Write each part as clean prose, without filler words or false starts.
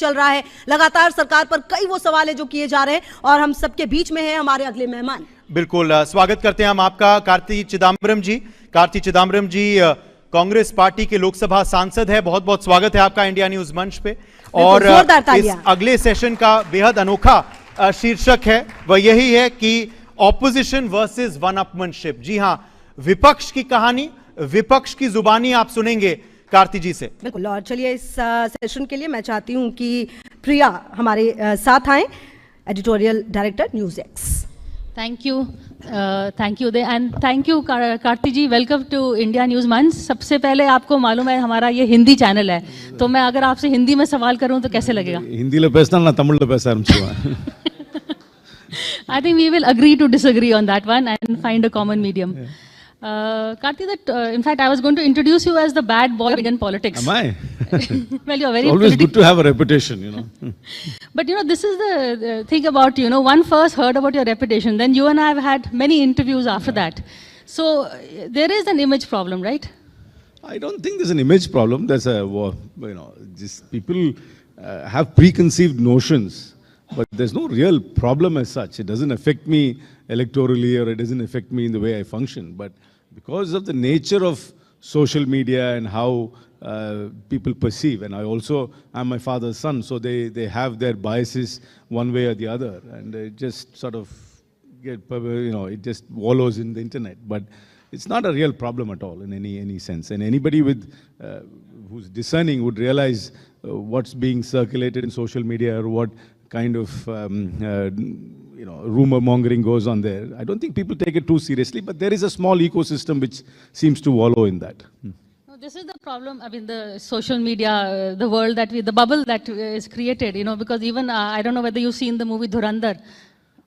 चल रहा है, लगातार सरकार पर कई वो सवाल है जो किए जा रहे हैं, और हम सबके बीच में हैं हमारे अगले मेहमान। बिल्कुल, स्वागत करते हैं हम आपका कार्ति चिदम्बरम जी। कार्ति चिदम्बरम जी कांग्रेस पार्टी के लोकसभा सांसद है, बहुत बहुत स्वागत है आपका इंडिया न्यूज मंच पे। और इस अगले सेशन का बेहद अनोखा शीर्षक है, वह यही है कि ऑपोजिशन वर्सेस वन अपमनशिप। जी हां, विपक्ष की कहानी, विपक्ष की जुबानी आप सुनेंगे कार्ति जी से। बिल्कुल, और चलिए इस सेशन के लिए मैं चाहती हूं कि प्रिया हमारे साथ आए, editorial director News X. Thank you Uday, and thank you Karthi ji. Welcome to India News Manch. सबसे पहले आपको मालूम है हमारा ये हिंदी चैनल है, तो मैं अगर आपसे हिंदी में सवाल करूं तो कैसे लगेगा? हिंदी पेसना ना तमिल पेस I think we will agree to disagree on that one and find a common medium. Karti, in fact, I was going to introduce you as the bad boy of Indian politics. Am I? Well, you're very always good to have a reputation, you know. But you know, this is the thing about, you know, one first heard about your reputation, then you and I have had many interviews after that. So there is an image problem, right? I don't think there's an image problem. There's a, you know, just people have preconceived notions. But there's no real problem as such. It doesn't affect me electorally, or it doesn't affect me in the way I function. But because of the nature of social media and how people perceive, and I also am my father's son, so they have their biases one way or the other, and it just sort of get, you know, it just wallows in the internet. But it's not a real problem at all in any sense. And anybody with who's discerning would realize what's being circulated in social media, or what kind of you know, rumor mongering goes on there. I don't think people take it too seriously, but there is a small ecosystem which seems to wallow in that. No, this is the problem. I mean, the social media, the world that the bubble that is created, you know, because even, I don't know whether you've seen the movie Dhurandhar.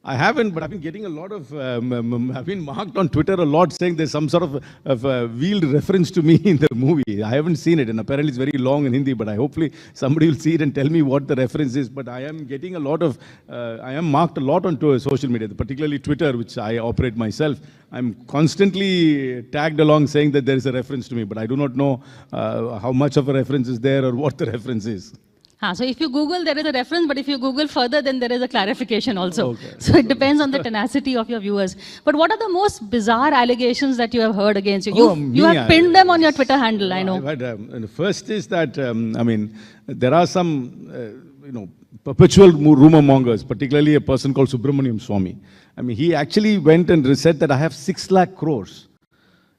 I haven't, but I've been getting a lot of, I've been marked on Twitter a lot saying there's some sort of veiled reference to me in the movie. I haven't seen it, and apparently it's very long in Hindi, but hopefully somebody will see it and tell me what the reference is. But I am getting a lot of, I am marked a lot on social media, particularly Twitter, which I operate myself. I'm constantly tagged along saying that there is a reference to me, but I do not know how much of a reference is there or what the reference is. So if you Google, there is a reference, but if you Google further, then there is a clarification also. Okay. So it depends on the tenacity of your viewers. But what are the most bizarre allegations that you have heard against you? You have pinned them on your Twitter handle, I know. I've had, and the first is that, I mean, there are some, you know, perpetual rumor mongers, particularly a person called Subramaniam Swamy. I mean, he actually went and said that I have 6 lakh crores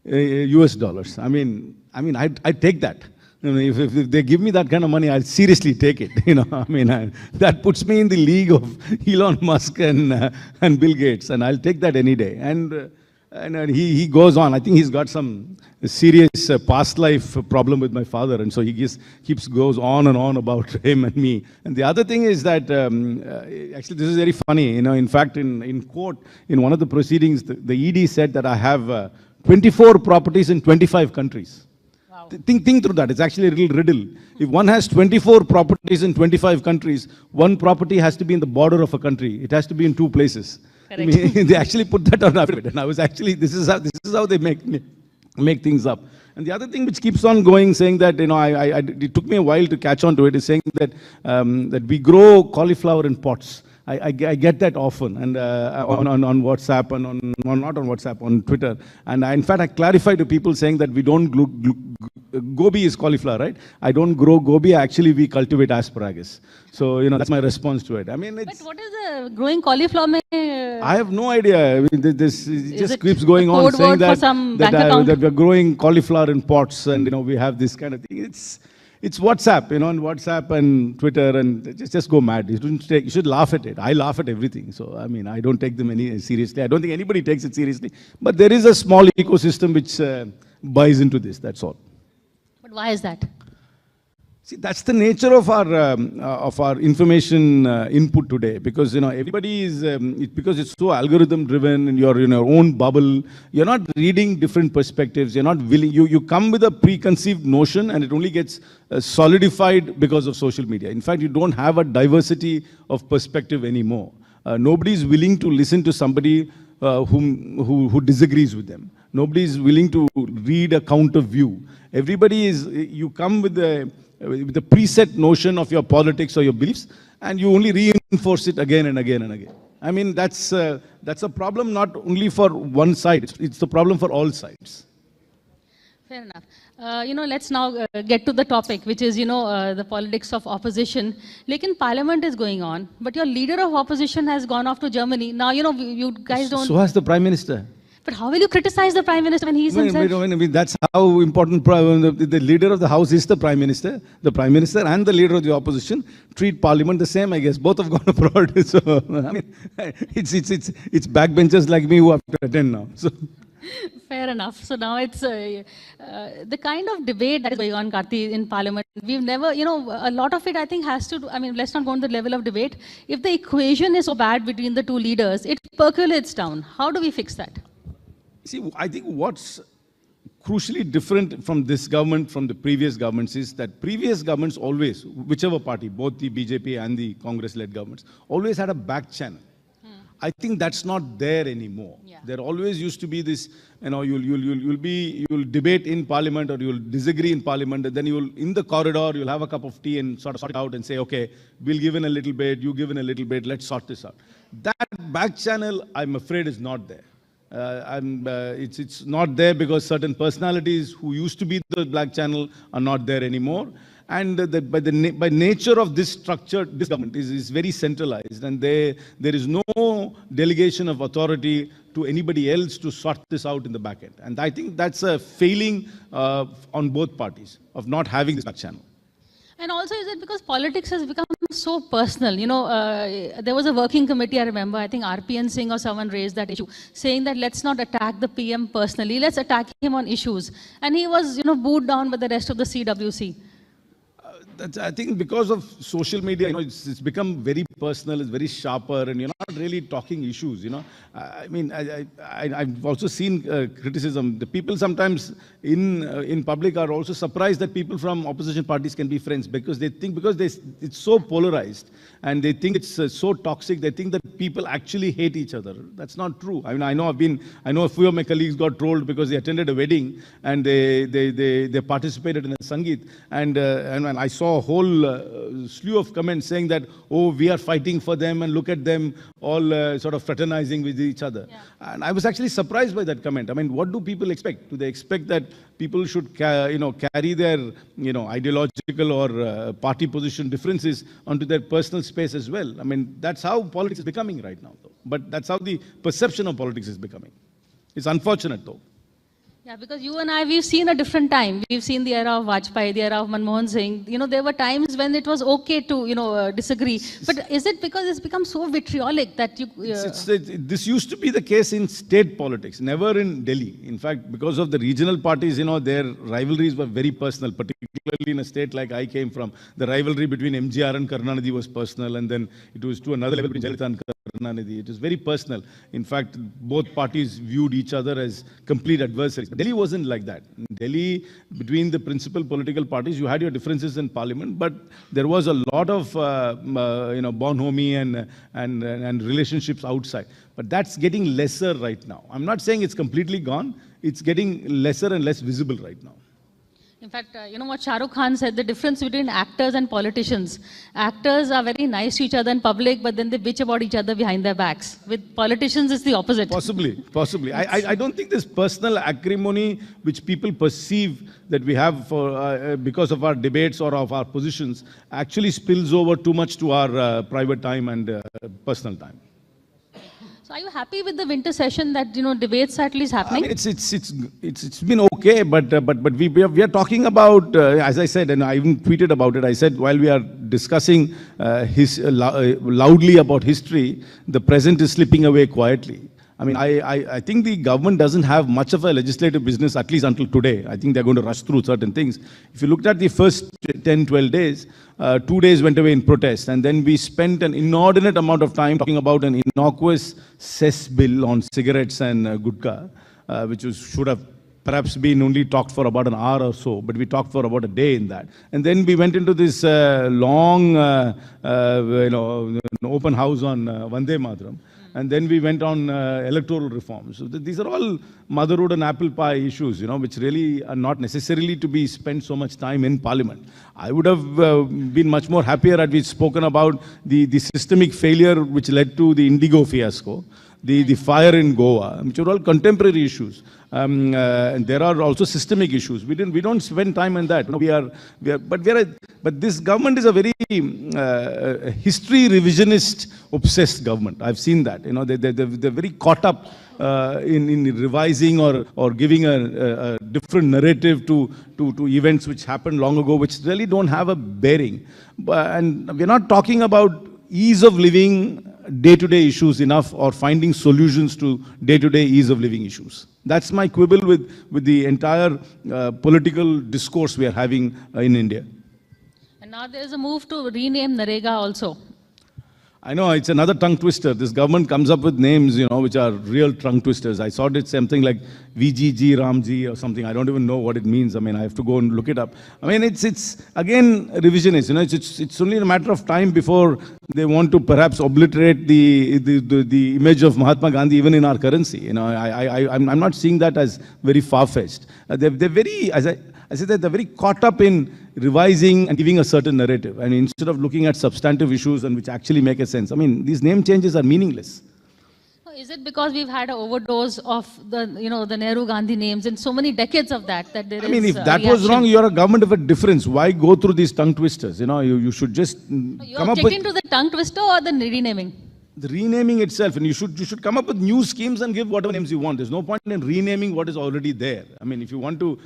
US dollars. I mean, I'd take that. You know, if they give me that kind of money, I'll seriously take it. You know, I mean, that puts me in the league of Elon Musk and Bill Gates, and I'll take that any day. And he goes on. I think he's got some serious past life problem with my father, and so he goes on and on about him and me. And the other thing is that actually this is very funny. You know, in fact, in court, in one of the proceedings, the ED said that I have 24 properties in 25 countries. Think through that. It's actually a little riddle. If one has 24 properties in 25 countries, one property has to be in the border of a country. It has to be in 2 places. I mean, they actually put that on affidavit, and I was actually, this is how they make things up. And the other thing which keeps on going, saying that, you know, it took me a while to catch on to it, is saying that that we grow cauliflower in pots. I get that often, and on WhatsApp, and not on WhatsApp, on Twitter. And in fact, I clarify to people saying that we don't gobi is cauliflower, right? I don't grow gobi, actually we cultivate asparagus. So, you know, that's my response to it. I mean, it's... But what is the growing cauliflower? I have no idea. I mean, this just keeps going on, saying that we're growing cauliflower in pots, and, you know, we have this kind of thing. It's WhatsApp, you know, and WhatsApp and Twitter, and just go mad. You should laugh at it. I laugh at everything. So, I mean, I don't take them seriously. I don't think anybody takes it seriously. But there is a small ecosystem which buys into this, that's all. But why is that? See, that's the nature of our information input today, because, you know, everybody is, because it's so algorithm driven, and you're in your own bubble, you're not reading different perspectives, you're not willing, you come with a preconceived notion, and it only gets solidified because of social media. In fact, you don't have a diversity of perspective anymore. Nobody is willing to listen to somebody who disagrees with them. Nobody is willing to read a counter view. Everybody is, you come with the preset notion of your politics or your beliefs, and you only reinforce it again and again and again. I mean, that's a problem not only for one side, it's the problem for all sides. Fair enough. Let's now get to the topic, which is, the politics of opposition. Lekin parliament is going on, but your leader of opposition has gone off to Germany. Now, you guys don't... So has the Prime Minister. But how will you criticize the Prime Minister when he is himself? That's how important the leader of the House is the Prime Minister. The Prime Minister and the leader of the opposition treat Parliament the same, I guess. Both have gone abroad. So, I mean, it's backbenchers like me who have to attend now. So. Fair enough. So now it's the kind of debate that is going on, Karti, in Parliament. We've never, a lot of it I think has to do, let's not go on the level of debate. If the equation is so bad between the two leaders, it percolates down. How do we fix that? See, I think what's crucially different from this government, from the previous governments, is that previous governments always, whichever party, both the BJP and the Congress-led governments, always had a back channel. I think that's not there anymore. Yeah. There always used to be this, you'll debate in Parliament or you'll disagree in Parliament, and then in the corridor, you'll have a cup of tea and sort it out and say, okay, we'll give in a little bit, you give in a little bit, let's sort this out. That back channel, I'm afraid, is not there. It's not there because certain personalities who used to be the black channel are not there anymore. And by nature of this structure, this government is very centralized, and there is no delegation of authority to anybody else to sort this out in the back end. And I think that's a failing on both parties of not having this back channel. And also, is it because politics has become so personal? There was a working committee, I remember, I think RPN Singh or someone raised that issue, saying that let's not attack the PM personally, let's attack him on issues. And he was, booed down by the rest of the CWC. I think because of social media, it's become very personal, it's very sharper, and you're not really talking issues, I've also seen criticism. The people sometimes in public are also surprised that people from opposition parties can be friends, because they think, it's so polarized, and they think it's so toxic, they think that people actually hate each other. That's not true. I know a few of my colleagues got trolled because they attended a wedding, and they participated in a Sangeet, and I saw a whole slew of comments saying that, oh, we are fighting for them, and look at them all sort of fraternizing with each other. Yeah. And I was actually surprised by that comment. What do people expect? Do they expect that people should carry their ideological or party position differences onto their personal space as well? That's how politics is becoming right now, though. But that's how the perception of politics is becoming. It's unfortunate, though. Yeah, because you and I, we've seen a different time. We've seen the era of Vajpayee, the era of Manmohan Singh. There were times when it was okay to, disagree. But is it because it's become so vitriolic that you... This used to be the case in state politics, never in Delhi. In fact, because of the regional parties, their rivalries were very personal, particularly in a state like I came from. The rivalry between MGR and Karunanidhi was personal, and then it was to another level between Jayalalitha and Karunanidhi. It was very personal. In fact, both parties viewed each other as complete adversaries. Delhi wasn't like that. In Delhi, between the principal political parties, you had your differences in parliament, but there was a lot of bonhomie and relationships outside. But that's getting lesser right now. I'm not saying it's completely gone. It's getting lesser and less visible right now. In fact, what Shah Rukh Khan said, the difference between actors and politicians. Actors are very nice to each other in public, but then they bitch about each other behind their backs. With politicians, it's the opposite. Possibly. I don't think this personal acrimony which people perceive that we have for because of our debates or of our positions actually spills over too much to our private time and personal time. So are you happy with the winter session that, debates are at least happening? It's been okay, but we are talking about, as I said, and I even tweeted about it, I said while we are discussing loudly about history, the present is slipping away quietly. I think the government doesn't have much of a legislative business, at least until today. I think they're going to rush through certain things. If you looked at the first 10, 12 days, 2 days went away in protest, and then we spent an inordinate amount of time talking about an innocuous cess bill on cigarettes and gutka, which should have perhaps been only talked for about an hour or so, but we talked for about a day in that. And then we went into this long, open house on Vande Mataram. and then we went on electoral reforms. So these are all motherhood and apple pie issues, which really are not necessarily to be spent so much time in Parliament. I would have been much more happier had we spoken about the systemic failure which led to the Indigo fiasco, the fire in Goa, which are all contemporary issues. And there are also systemic issues. We don't spend time on that. But this government is a very history revisionist obsessed government. I've seen that. They're very caught up in revising or giving a different narrative to events which happened long ago, which really don't have a bearing. And we're not talking about ease of living, day-to-day issues enough, or finding solutions to day-to-day ease of living issues. That's my quibble with the entire political discourse we are having in India. And now there is a move to rename Narega also. I know, it's another tongue twister. This government comes up with names, which are real tongue twisters. I saw it something like VGG, Ramji or something. I don't even know what it means. I mean, I have to go and look it up. I mean, it's again, revisionist. It's only a matter of time before they want to perhaps obliterate the image of Mahatma Gandhi even in our currency. I'm not seeing that as very far-fetched. They're very, as I said, that they're very caught up in revising and giving a certain narrative, and instead of looking at substantive issues and which actually make a sense. I mean, these name changes are meaningless. Is it because we've had an overdose of the Nehru Gandhi names and so many decades of that there is? I mean, if that was wrong, you're a government of a difference. Why go through these tongue twisters? You should just come up with... to the tongue twister or the renaming? The renaming itself, and you should come up with new schemes and give whatever names you want. There's no point in renaming what is already there. I mean, if you want to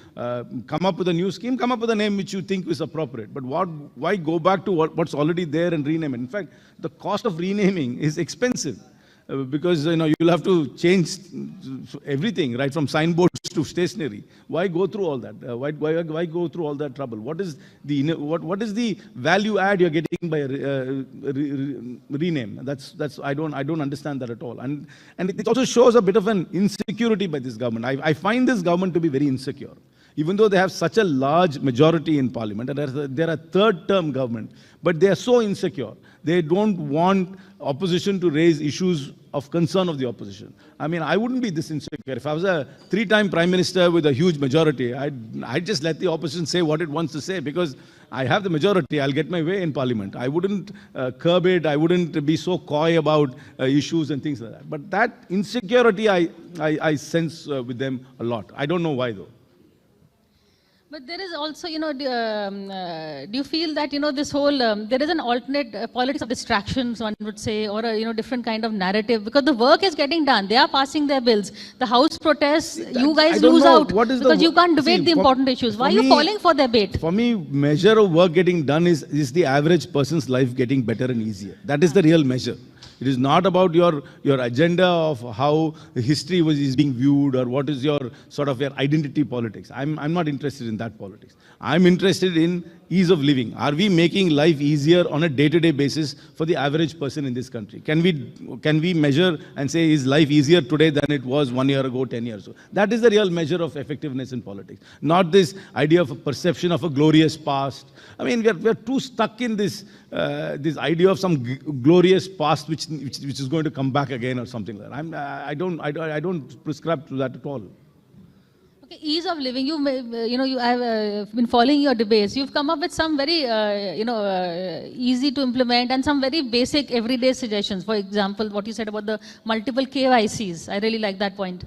come up with a new scheme, come up with a name which you think is appropriate. But why go back to what's already there and rename it? In fact, the cost of renaming is expensive. Because you'll have to change everything, right from signboards to stationery. Why go through all that? Why go through all that trouble? What is the value add you're getting by rename? I don't understand that at all. And it also shows a bit of an insecurity by this government. I find this government to be very insecure. Even though they have such a large majority in Parliament, and they're a third-term government, but they are so insecure. They don't want opposition to raise issues of concern of the opposition. I mean, I wouldn't be this insecure. If I was a 3-time Prime Minister with a huge majority, I'd just let the opposition say what it wants to say, because I have the majority. I'll get my way in Parliament. I wouldn't curb it. I wouldn't be so coy about issues and things like that. But that insecurity I sense with them a lot. I don't know why, though. But there is also, do you feel that, this whole, there is an alternate politics of distractions, one would say, or a, different kind of narrative, because the work is getting done. They are passing their bills. The House protests, you guys lose out because you can't debate the important issues. Why are you calling for debate? For me, measure of work getting done is the average person's life getting better and easier. That is the real measure. It is not about your agenda of how history is being viewed, or what is your sort of your identity politics. I'm not interested in that politics. I'm interested in ease of living. Are we making life easier on a day-to-day basis for the average person in this country? Can we measure and say, is life easier today than it was 1 year ago, 10 years ago? That is the real measure of effectiveness in politics. Not this idea of a perception of a glorious past. I mean, we are too stuck in this idea of some glorious past which is going to come back again or something like that. I don't prescribe to that at all. Okay, ease of living. You have been following your debates. You've come up with some very, easy to implement and some very basic everyday suggestions. For example, what you said about the multiple KYCs. I really like that point.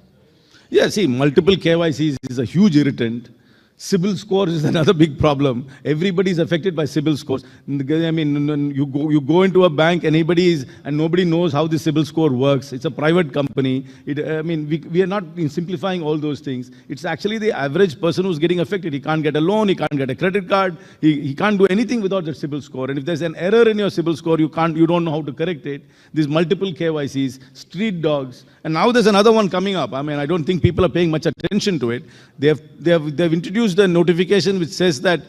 Yeah, see, multiple KYCs is a huge irritant. CIBIL score is another big problem. Everybody is affected by CIBIL scores. I mean, you go into a bank, and nobody knows how the CIBIL score works. It's a private company. We are not simplifying all those things. It's actually the average person who's getting affected. He can't get a loan. He can't get a credit card. He can't do anything without the CIBIL score. And if there's an error in your CIBIL score, you don't know how to correct it. These multiple KYCs, street dogs, and now there's another one coming up. I mean, I don't think people are paying much attention to it. They've introduced a notification which says that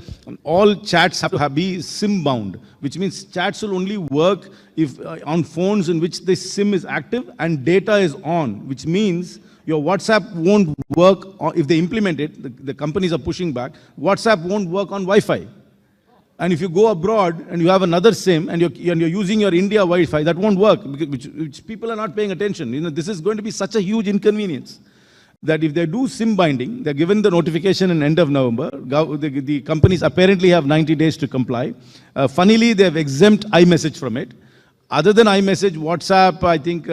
all chats have to be SIM bound, which means chats will only work if on phones in which the SIM is active and data is on, which means your WhatsApp won't work if they implement it. The companies are pushing back. WhatsApp won't work on Wi-Fi. And if you go abroad and you have another SIM and you're using your India Wi-Fi, that won't work, which people are not paying attention. You know, this is going to be such a huge inconvenience that if they do SIM binding, they're given the notification in end of November. The companies apparently have 90 days to comply. Funnily, they have exempt iMessage from it. Other than iMessage, WhatsApp, I think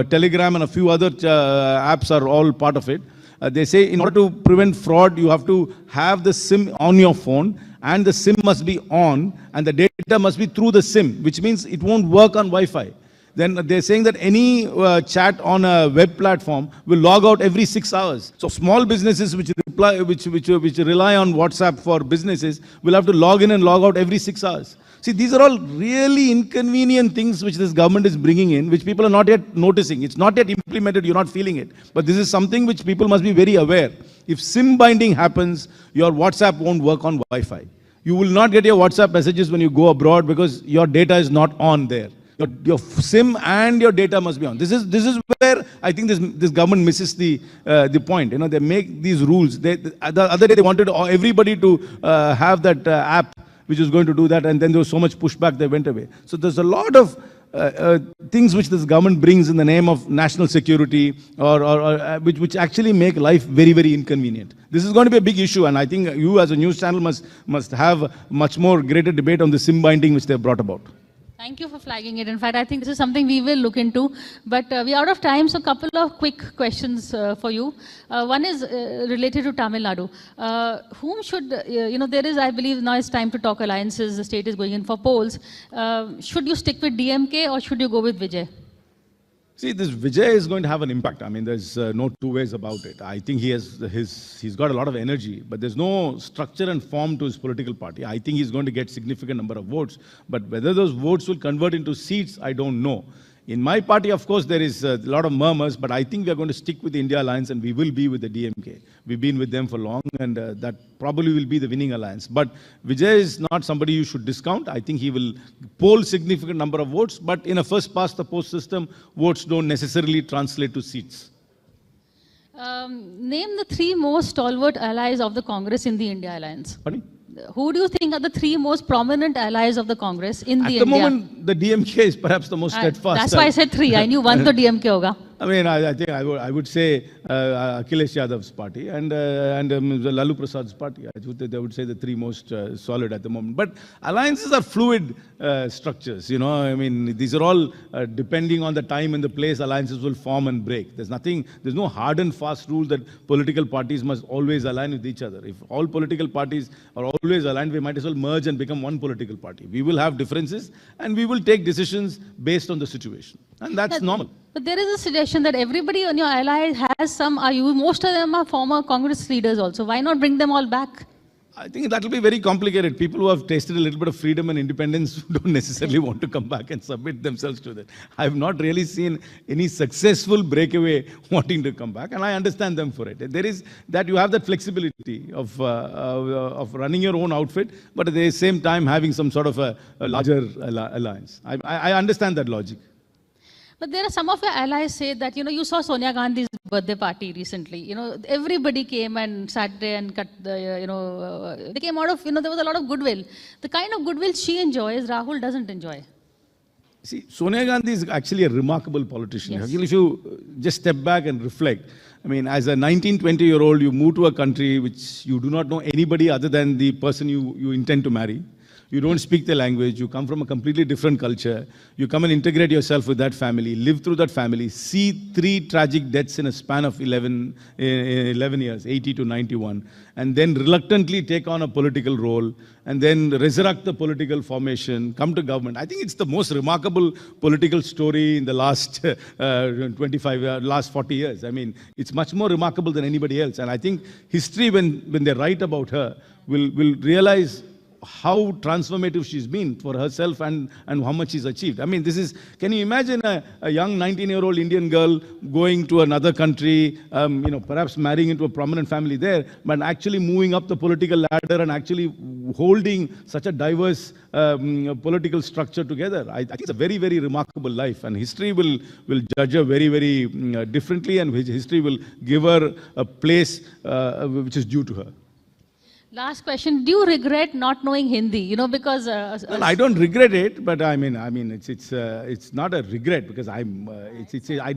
Telegram and a few other apps are all part of it. They say in order to prevent fraud, you have to have the SIM on your phone, and the SIM must be on, and the data must be through the SIM, which means it won't work on Wi-Fi. Then they're saying that any chat on a web platform will log out every 6 hours. So small businesses which rely on WhatsApp for businesses will have to log in and log out every 6 hours. See, these are all really inconvenient things which this government is bringing in, which people are not yet noticing. It's not yet implemented, you're not feeling it. But this is something which people must be very aware. If SIM binding happens, your WhatsApp won't work on Wi-Fi. You will not get your WhatsApp messages when you go abroad because your data is not on there. Your SIM and your data must be on. This is where I think this government misses the point. You know, they make these rules. The other day they wanted everybody to have that app which is going to do that, and then there was so much pushback they went away. So there's a lot of things which this government brings in the name of national security or which actually make life very, very inconvenient. This is going to be a big issue, and I think you as a news channel must have much more greater debate on the SIM binding which they have brought about. Thank you for flagging it. In fact, I think this is something we will look into. But we're out of time, so a couple of quick questions for you. One is related to Tamil Nadu. Whom should, there is, I believe, now it's time to talk alliances. The state is going in for polls. Should you stick with DMK or should you go with Vijay? See, this Vijay is going to have an impact. I mean, there's no two ways about it. I think he's got a lot of energy, but there's no structure and form to his political party. I think he's going to get significant number of votes, but whether those votes will convert into seats, I don't know. In my party, of course, there is a lot of murmurs, but I think we are going to stick with the India Alliance and we will be with the DMK. We've been with them for long, and that probably will be the winning alliance. But Vijay is not somebody you should discount. I think he will poll significant number of votes, but in a first-past-the-post system, votes don't necessarily translate to seats. Name the 3 most stalwart allies of the Congress in the India Alliance. Pardon? Who do you think are the 3 most prominent allies of the Congress in the India? At the moment, the DMK is perhaps the most steadfast. That's why I said 3. I knew one to DMK hoga. I mean, I think I would say Akhilesh Yadav's party and Lalu Prasad's party. They would say the 3 most solid at the moment. But alliances are fluid structures, you know. I mean, these are all depending on the time and the place, alliances will form and break. There's no hard and fast rule that political parties must always align with each other. If all political parties are always aligned, we might as well merge and become one political party. We will have differences and we will take decisions based on the situation. And that's normal. But there is a suggestion that everybody on your ally has some most of them are former Congress leaders also. Why not bring them all back? I think that will be very complicated. People who have tasted a little bit of freedom and independence don't necessarily want to come back and submit themselves to that. I have not really seen any successful breakaway wanting to come back, and I understand them for it. There is that you have that flexibility of running your own outfit, but at the same time having some sort of a larger alliance. I understand that logic. But there are some of your allies say that, you saw Sonia Gandhi's birthday party recently. Everybody came and sat there and cut the, they came out of, there was a lot of goodwill. The kind of goodwill she enjoys, Rahul doesn't enjoy. See, Sonia Gandhi is actually a remarkable politician. Yes. If you just step back and reflect, I mean, as a 19, 20-year-old, you move to a country which you do not know anybody other than the person you intend to marry. You don't speak the language, you come from a completely different culture, you come and integrate yourself with that family, live through that family, see 3 tragic deaths in a span of 11 years, 80 to 91, and then reluctantly take on a political role, and then resurrect the political formation, come to government. I think it's the most remarkable political story in the last 40 years. I mean, it's much more remarkable than anybody else. And I think history, when they write about her, will realize how transformative she's been for herself and how much she's achieved. I mean, can you imagine a young 19-year-old Indian girl going to another country, perhaps marrying into a prominent family there, but actually moving up the political ladder and actually holding such a diverse political structure together? I think it's a very, very remarkable life, and history will judge her very, very differently, and history will give her a place which is due to her. Last question: do you regret not knowing Hindi? You know, because well, I don't regret it, but I mean, it's not a regret because I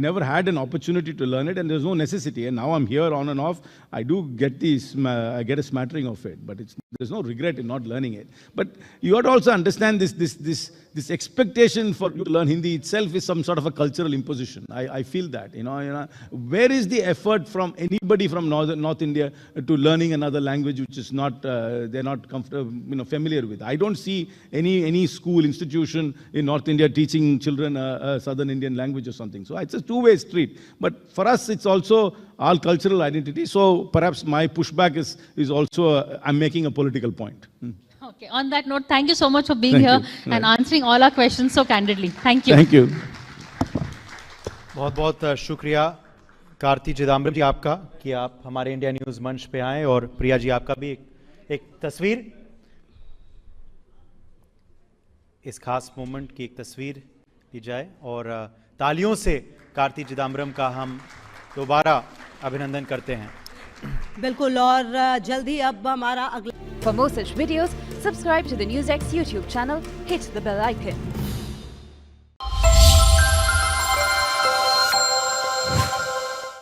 never had an opportunity to learn it, and there's no necessity. And now I'm here on and off. I do get I get a smattering of it, but there's no regret in not learning it. But you have to also understand this expectation for you to learn Hindi itself is some sort of a cultural imposition. I feel that, you know, where is the effort from anybody from North India to learning another language which is not, they're not comfortable, you know, familiar with. I don't see any school, institution in North India teaching children a Southern Indian language or something. So it's a two-way street. But for us, it's also our cultural identity. So perhaps my pushback is also, I'm making a political point. Okay, on that note, thank you so much for being here and answering all our questions so candidly. Thank you. Thank you. बहुत बहुत शुक्रिया कार्ति चिदम्बरम जी आपका कि आप हमारे India news मंच पे आए, और प्रिया जी आपका भी एक तस्वीर, इस खास मोमेंट की एक तस्वीर ली जाए, और तालियों से कार्ति चिदम्बरम का हम दोबारा अभिनंदन करते हैं। बिल्कुल, और जल्दी अब हमारा अगला For more such videos, subscribe to the Newsx YouTube channel, hit the bell icon.